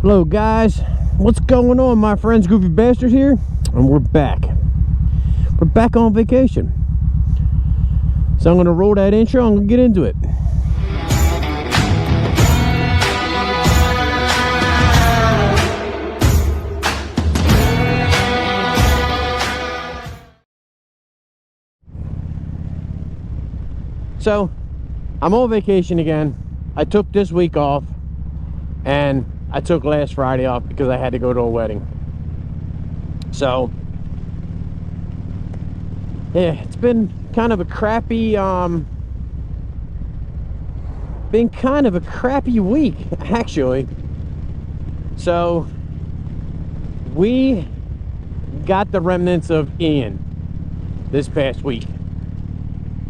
Hello guys, what's going on, my friends? Goofy Bastards here, and we're back on vacation. So I'm gonna roll that intro. I'm gonna get into it. So I'm on vacation again. I took this week off, and I took last Friday off because I had to go to a wedding. So yeah, it's been kind of a crappy week actually. So we got the remnants of Ian this past week.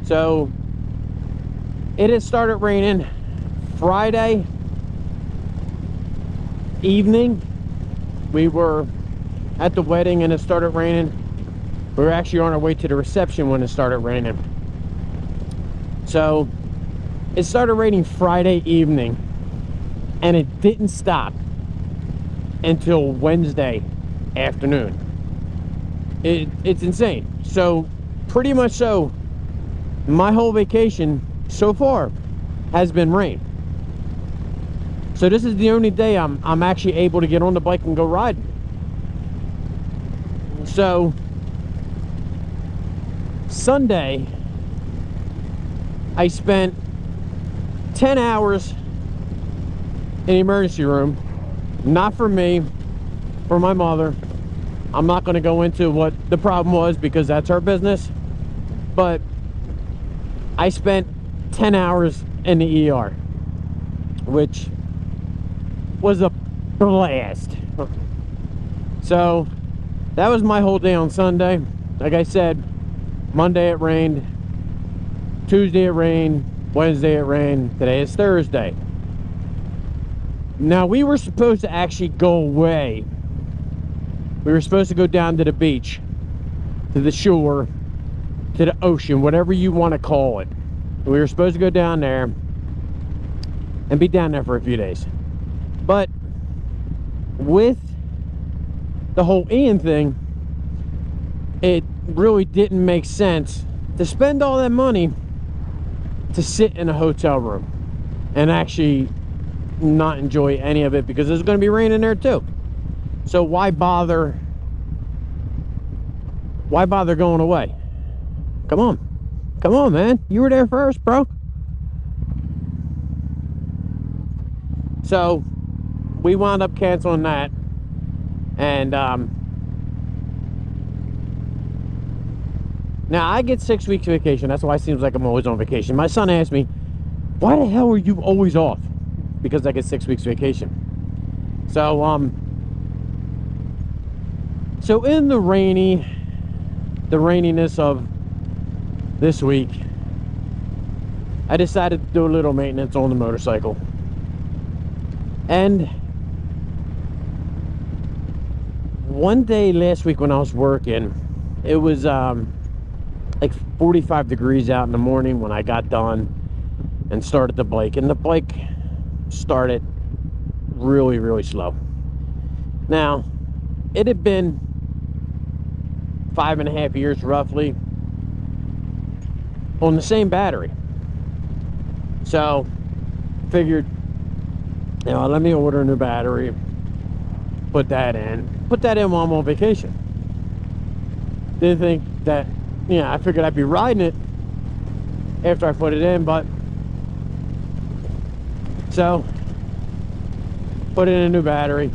So it had started raining Friday evening. We were at the wedding and it started raining. We were actually on our way to the reception when it started raining. So it started raining Friday evening and it didn't stop until Wednesday afternoon. It's insane. So pretty much so my whole vacation so far has been rain. So this is the only day I'm actually able to get on the bike and go riding. So Sunday I spent 10 hours in the emergency room. Not for me, for my mother. I'm not going to go into what the problem was because that's our business. But I spent 10 hours in the ER, which was a blast. So that was my whole day on Sunday. Like I said, Monday it rained, Tuesday it rained, Wednesday it rained, today is Thursday. Now we were supposed to actually go away. We were supposed to go down to the beach, to the shore, to the ocean, whatever you want to call it. We were supposed to go down there and be down there for a few days. But with the whole Ian thing, it really didn't make sense to spend all that money to sit in a hotel room and actually not enjoy any of it because there's going to be rain in there too. So why bother going away? Come on, man. You were there first, bro. So we wound up canceling that. And now I get 6 weeks vacation. That's why it seems like I'm always on vacation. My son asked me, why the hell are you always off? Because I get 6 weeks vacation. So so in the raininess of this week, I decided to do a little maintenance on the motorcycle. And one day last week when I was working, it was like 45 degrees out in the morning when I got done and started the bike, and the bike started really, really slow. Now, it had been 5.5 years roughly on the same battery. So figured, you know, let me order a new battery, put that in while I'm on vacation. Didn't think that, you know, I figured I'd be riding it after I put it in, but so put in a new battery.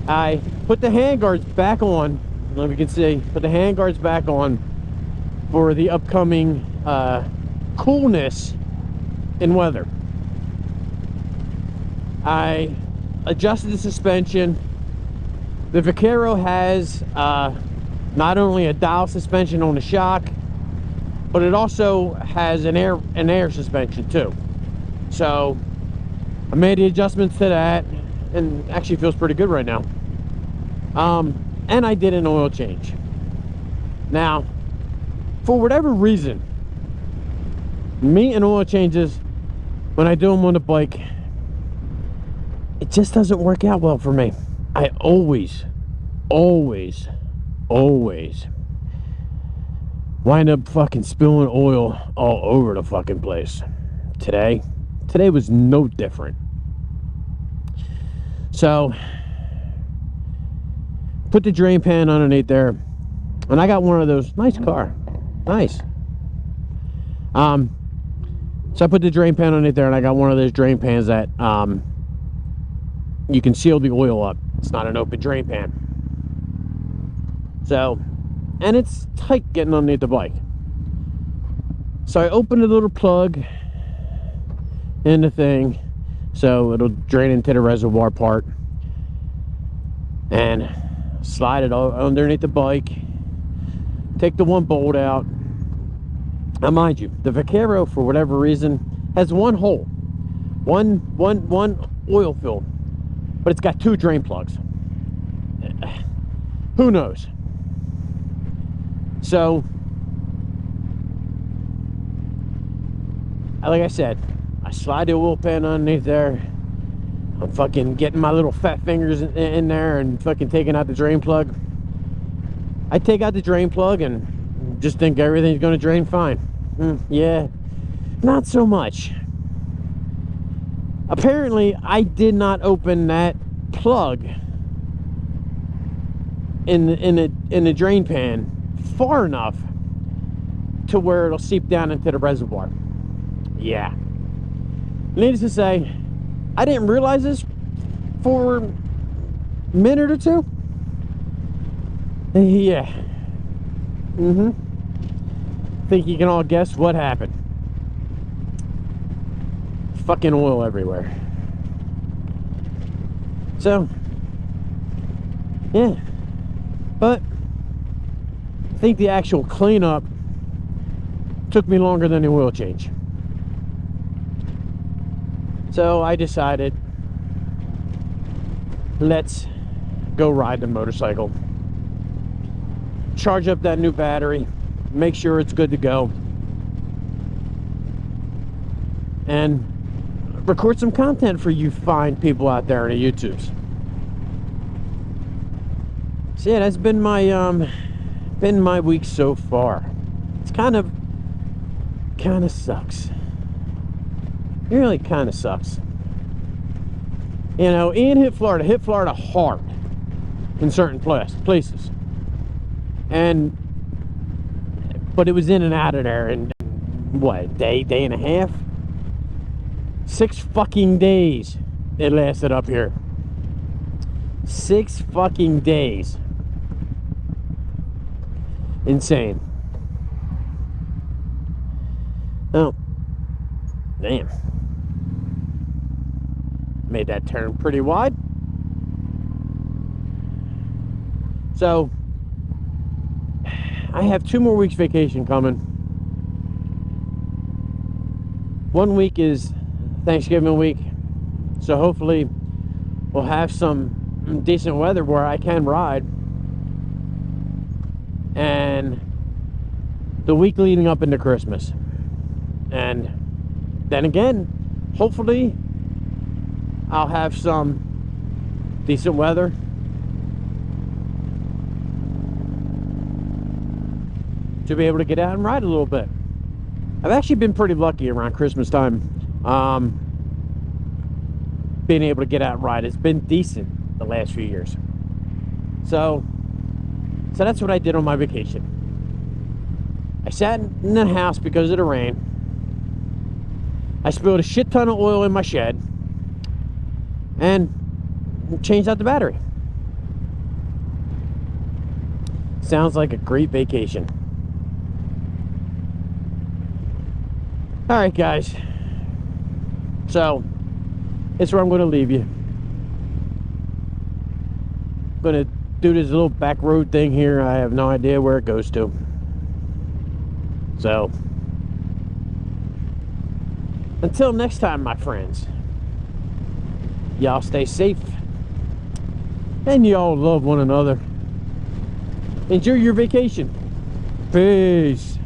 I put the handguards back on. I don't know if you can see, put the handguards back on for the upcoming coolness in weather. I adjusted the suspension. The Vaquero has not only a dial suspension on the shock, but it also has an air suspension too. So I made the adjustments to that, and actually feels pretty good right now. And I did an oil change. Now, for whatever reason, me and oil changes, when I do them on the bike, it just doesn't work out well for me. I always wind up fucking spilling oil all over the fucking place. Today was no different. So put the drain pan underneath there, and I got one of those. Nice car, nice. So I put the drain pan underneath there, and I got one of those drain pans that you can seal the oil up. It's not an open drain pan. So, and it's tight getting underneath the bike. So I open the little plug in the thing, so it'll drain into the reservoir part, and slide it underneath the bike. Take the one bolt out. Now mind you, the Vaquero, for whatever reason, has one hole, one oil fill, but it's got 2 drain plugs. Who knows? So, like I said, I slide the oil pan underneath there. I'm fucking getting my little fat fingers in there and fucking taking out the drain plug. I take out the drain plug and just think everything's gonna drain fine. Yeah, not so much. Apparently, I did not open that plug in the drain pan far enough to where it'll seep down into the reservoir. Yeah. Needless to say, I didn't realize this for a minute or two. Yeah. Think you can all guess what happened. Fucking oil everywhere. So, yeah. But I think the actual cleanup took me longer than the oil change. So I decided, let's go ride the motorcycle, charge up that new battery, make sure it's good to go, and record some content for you fine people out there in the YouTubes. So yeah, that's been my week so far. It's kind of sucks. It really kind of sucks. You know, Ian hit Florida hard in certain places, but it was in and out of there in what, a day and a half, 6 fucking days it lasted up here. 6 fucking days. Insane. Oh, damn. Made that turn pretty wide. So I have 2 more weeks vacation coming. 1 week is Thanksgiving week, so hopefully we'll have some decent weather where I can ride. And the week leading up into Christmas, and then again, hopefully I'll have some decent weather to be able to get out and ride a little bit. I've actually been pretty lucky around Christmas time, being able to get out and ride. It's been decent the last few years. So that's what I did on my vacation. I sat in the house because of the rain. I spilled a shit ton of oil in my shed and changed out the battery. Sounds like a great vacation. All right, guys. So it's where I'm going to leave you. I'm going to do this little back road thing here. I have no idea where it goes to. So until next time, my friends, y'all stay safe and y'all love one another. Enjoy your vacation. Peace.